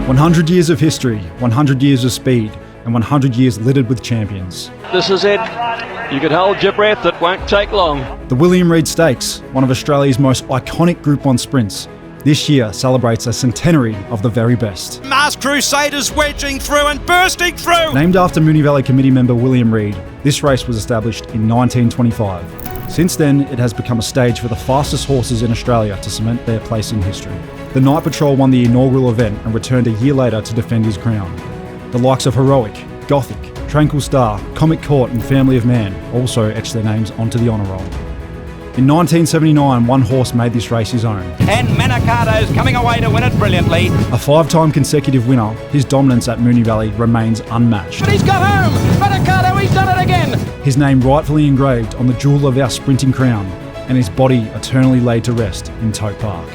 100 years of history, 100 years of speed, and 100 years littered with champions. This is it. You can hold your breath, it won't take long. The William Reid Stakes, one of Australia's most iconic Group 1 sprints, this year celebrates a centenary of the very best. Mars Crusaders wedging through and bursting through! Named after Moonee Valley Committee member William Reid, this race was established in 1925. Since then, it has become a stage for the fastest horses in Australia to cement their place in history. The Night Patrol won the inaugural event and returned a year later to defend his crown. The likes of Heroic, Gothic, Tranquil Star, Comic Court and Family of Man also etched their names onto the honour roll. In 1979, one horse made this race his own. And Manicado's coming away to win it brilliantly. A 5-time consecutive winner, his dominance at Moonee Valley remains unmatched. But he's got home! Manicado, he's done it again! His name rightfully engraved on the jewel of our sprinting crown, and his body eternally laid to rest in Tote Park.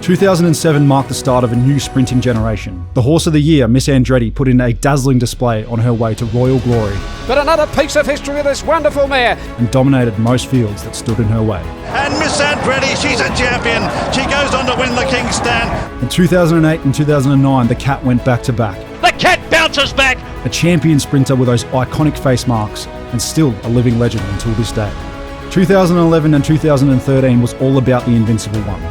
2007 marked the start of a new sprinting generation. The Horse of the Year, Miss Andretti, put in a dazzling display on her way to royal glory. But another piece of history with this wonderful mare. And dominated most fields that stood in her way. And Miss Andretti, she's a champion. She goes on to win the King's Stand. In 2008 and 2009, the Cat went back to back. The Cat bounces back! A champion sprinter with those iconic face marks, and still a living legend until this day. 2011 and 2013 was all about the invincible one.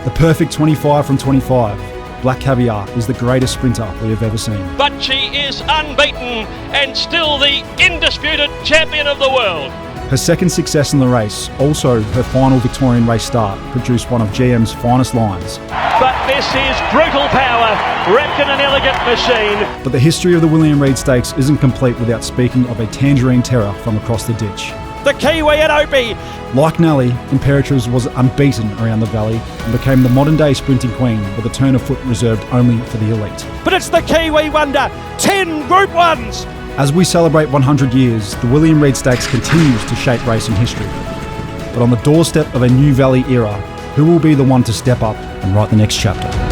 The perfect 25 from 25, Black Caviar is the greatest sprinter we have ever seen. But she is unbeaten and still the undisputed champion of the world. Her second success in the race, also her final Victorian race start, produced one of GM's finest lines. But this is brutal power, wrapped in an elegant machine. But the history of the William Reid Stakes isn't complete without speaking of a Tangerine Terror from across the ditch. The Kiwi at Opie. Like Nellie, Imperatrice was unbeaten around the valley and became the modern-day sprinting queen with a turn of foot reserved only for the elite. But it's the Kiwi Wonder, 10 Group 1s. As we celebrate 100 years, the William Reid Stakes continues to shape racing history. But on the doorstep of a new valley era, who will be the one to step up and write the next chapter?